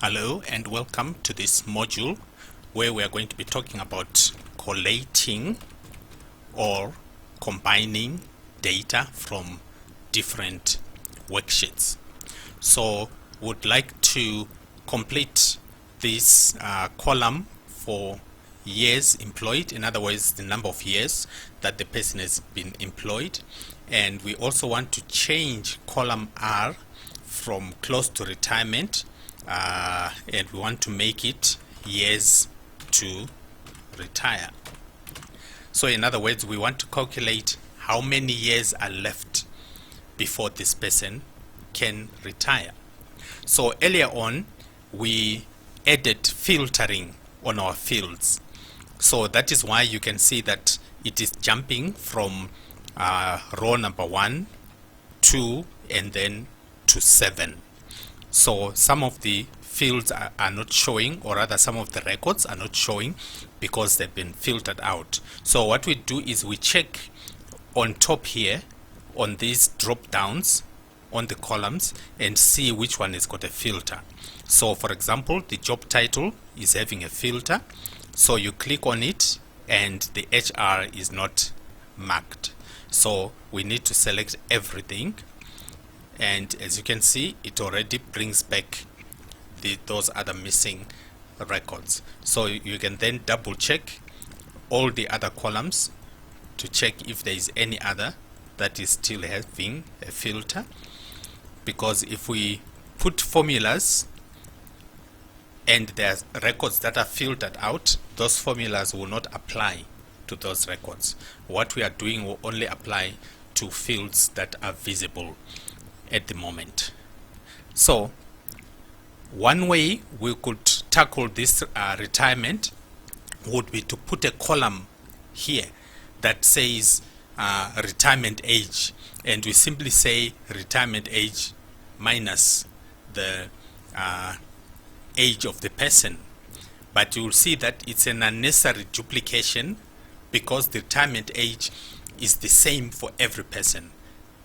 Hello and welcome to this module where we are going to be talking about collating or combining data from different worksheets. So would like to complete this column for years employed, in other words the number of years that the person has been employed, and we also want to change column R from close to retirement and we want to make it years to retire. So in other words, we want to calculate how many years are left before this person can retire. So earlier on we added filtering on our fields, so that is why you can see that it is jumping from row number 1, 2 and then to 7. So some of the fields are not showing, or rather some of the records are not showing because they've been filtered out. So what we do is we check on top here on these drop downs on the columns and see which one has got a filter. So for example, the job title is having a filter, so you click on it and the HR is not marked. So we need to select everything, and as you can see, it already brings back those other missing records. So you can then double check all the other columns to check if there is any other that is still having a filter, because if we put formulas and there's records that are filtered out, those formulas will not apply to those records. What we are doing will only apply to fields that are visible at the moment. So one way we could tackle this retirement would be to put a column here that says retirement age, and we simply say retirement age minus the age of the person. But you will see that it's an unnecessary duplication because the retirement age is the same for every person.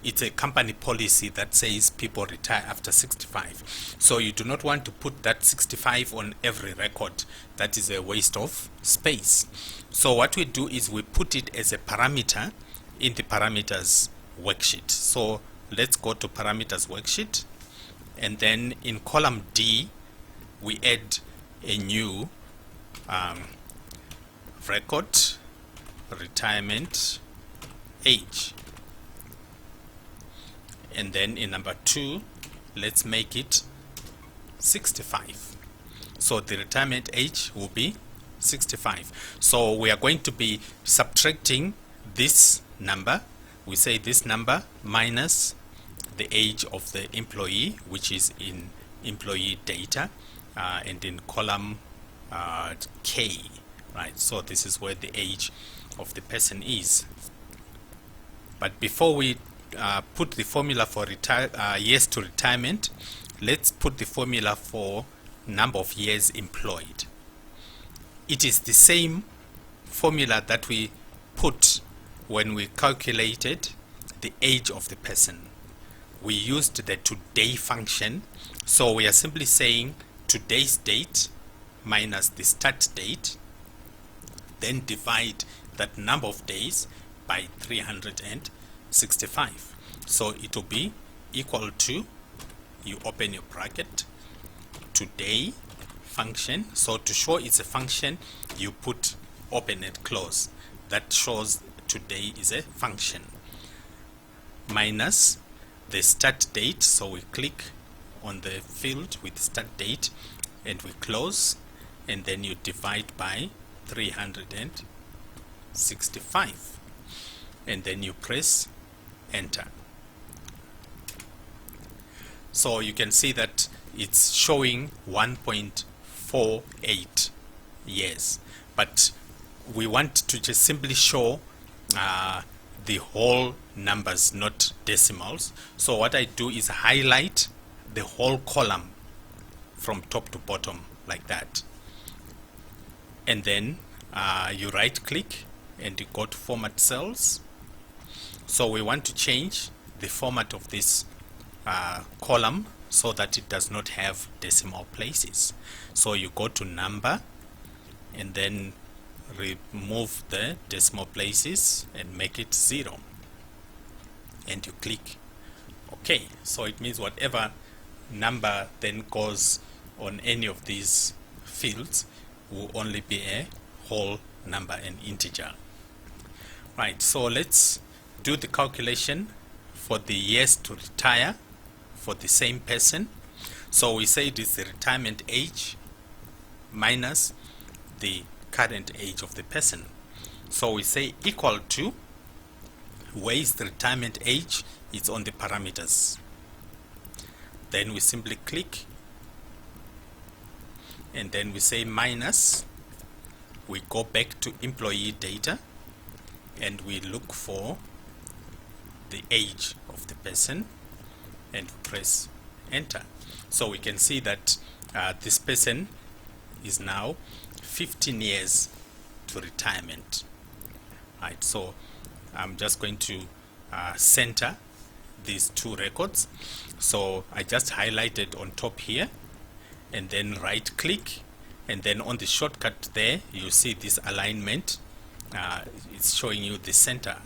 It's a company policy that says people retire after 65. So you do not want to put that 65 on every record. That is a waste of space. So what we do is we put it as a parameter in the parameters worksheet. So let's go to parameters worksheet, and then in column D we add a new record, retirement age. And then in number 2, let's make it 65. So the retirement age will be 65. So we are going to be subtracting this number. We say this number minus the age of the employee, which is in employee data and in column K, right? So this is where the age of the person is. But before we put the formula for years to retirement, let's put the formula for number of years employed. It is the same formula that we put when we calculated the age of the person. We used the today function, so we are simply saying today's date minus the start date, then divide that number of days by 365. So it will be equal to, you open your bracket, today function. So to show it's a function, you put open and close. That shows today is a function. Minus the start date. So we click on the field with start date and we close, and then you divide by 365, and then you press enter. So you can see that it's showing 1.48 years, but we want to just simply show the whole numbers, not decimals. So what I do is highlight the whole column from top to bottom like that, and then you right click and you go to format cells. So we want to change the format of this column so that it does not have decimal places. So you go to number and then remove the decimal places and make it 0, and you click OK. So it means whatever number then goes on any of these fields will only be a whole number, an integer. Right, so let's do the calculation for the years to retire for the same person. So we say it is the retirement age minus the current age of the person. So we say equal to, where is the retirement age? It's on the parameters. Then we simply click and then we say minus, we go back to employee data and we look for the age of the person and press enter. So we can see that this person is now 15 years to retirement. Right, so I'm just going to center these two records. So I just highlighted on top here and then right click, and then on the shortcut there you see this alignment. It's showing you the center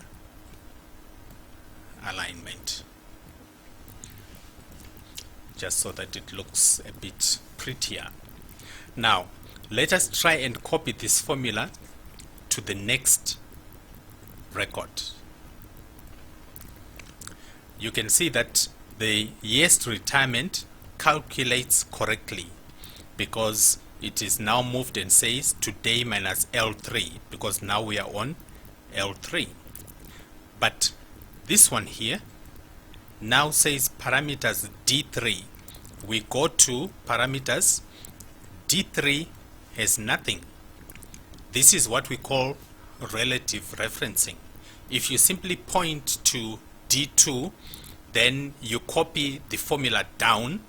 alignment, just so that it looks a bit prettier. Now let us try and copy this formula to the next record. You can see that the years to retirement calculates correctly because it is now moved and says today minus L3, because now we are on L3. But this one here now says parameters D3. We go to parameters, D3 has nothing. This is what we call relative referencing. If you simply point to D2, then you copy the formula down,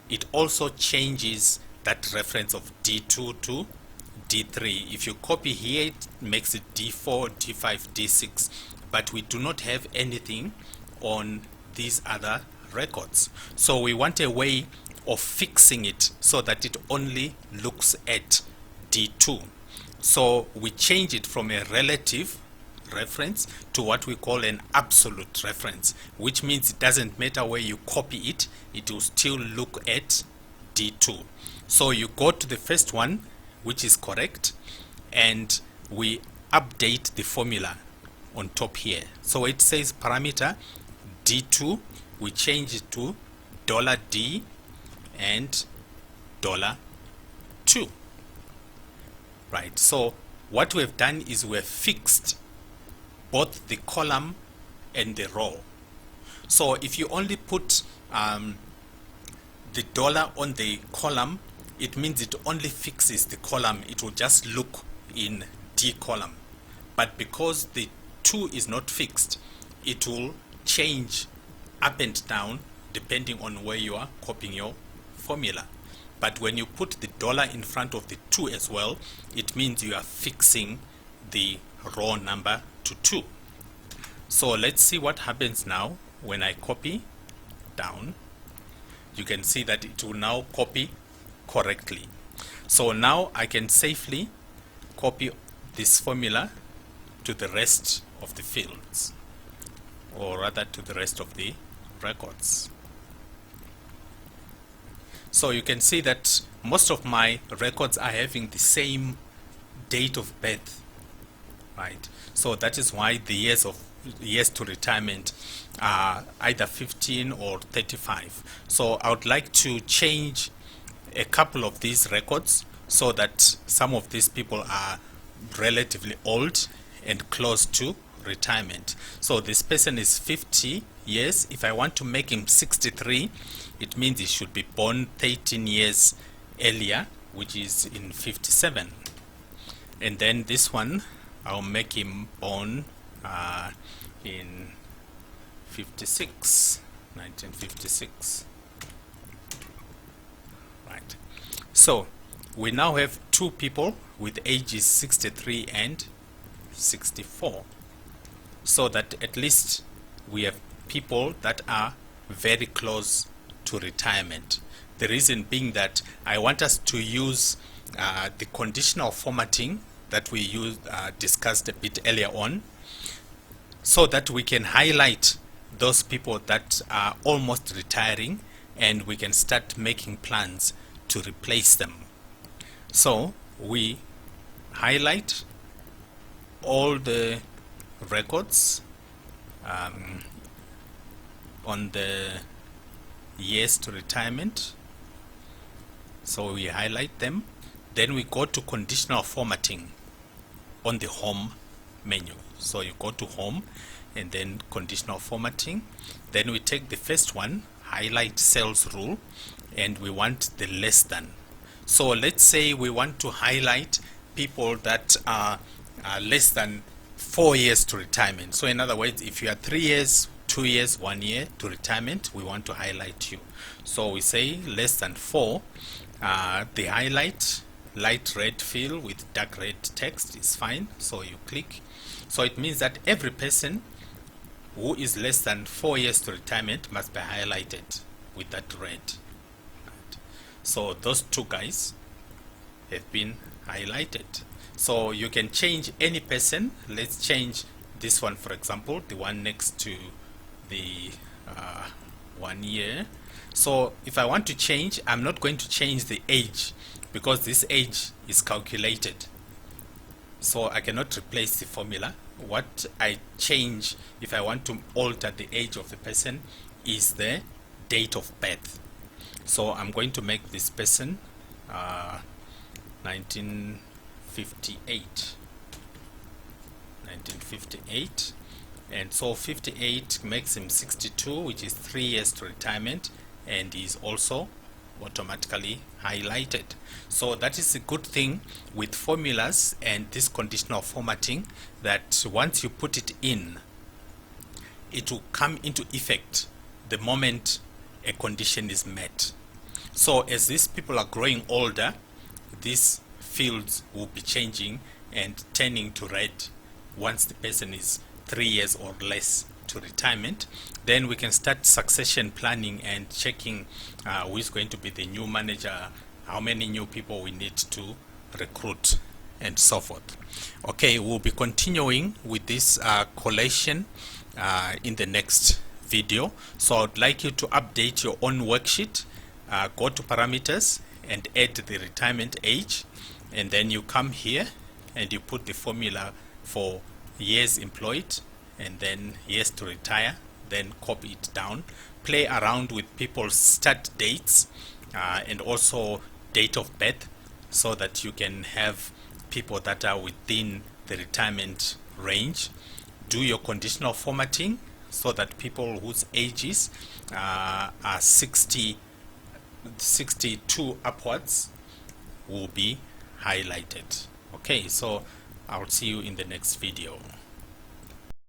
it also changes that reference of D2 to D3. If you copy here, it makes it D4, D5, D6, but we do not have anything on these other records. So we want a way of fixing it so that it only looks at D2. So we change it from a relative reference to what we call an absolute reference, which means it doesn't matter where you copy it, it will still look at D2. So you go to the first one, which is correct, and we update the formula on top here. So it says parameter D2, we change it to $D and $2. Right, so what we've done is we've fixed both the column and the row. So if you only put the dollar on the column, it means it only fixes the column. It will just look in D column. But because the 2 is not fixed, it will change up and down depending on where you are copying your formula. But when you put the dollar in front of the 2 as well, it means you are fixing the raw number to 2. So let's see what happens now when I copy down. You can see that it will now copy correctly. So now I can safely copy this formula to the rest of the fields, or rather to the rest of the records. So you can see that most of my records are having the same date of birth, right? So that is why the years to retirement are either 15 or 35. So I would like to change a couple of these records so that some of these people are relatively old and close to retirement. So this person is 50 years. If I want to make him 63, it means he should be born 13 years earlier, which is in 57. And then this one, I'll make him born in 1956. Right. So we now have two people with ages 63 and 64. So that at least we have people that are very close to retirement. The reason being that I want us to use the conditional formatting that we discussed a bit earlier on, so that we can highlight those people that are almost retiring and we can start making plans to replace them. So we highlight all the records on the years to retirement. So we highlight them, then we go to conditional formatting on the home menu. So you go to home and then conditional formatting, then we take the first one, highlight sales rule, and we want the less than. So let's say we want to highlight people that are less than 4 years to retirement. So in other words, if you are 3 years, 2 years, 1 year to retirement, we want to highlight you. So we say less than 4. The highlight light red fill with dark red text is fine, so you click. So it means that every person who is less than 4 years to retirement must be highlighted with that red. So those two guys have been highlighted. So you can change any person. Let's change this one, for example, the one next to the 1 year. So if I want to change, I'm not going to change the age because this age is calculated. So I cannot replace the formula. What I change if I want to alter the age of the person is the date of birth. So I'm going to make this person 1958, and so 58 makes him 62, which is 3 years to retirement, and is also automatically highlighted. So that is a good thing with formulas and this conditional formatting, that once you put it in, it will come into effect the moment a condition is met. So as these people are growing older, these fields will be changing and turning to red once the person is 3 years or less to retirement. Then we can start succession planning and checking who is going to be the new manager, how many new people we need to recruit, and so forth. Okay, we'll be continuing with this collation in the next video. So I'd like you to update your own worksheet, go to parameters and add the retirement age, and then you come here and you put the formula for years employed and then years to retire, then copy it down, play around with people's start dates and also date of birth, so that you can have people that are within the retirement range. Do your conditional formatting so that people whose ages are 62 upwards will be highlighted. Okay, so I'll see you in the next video.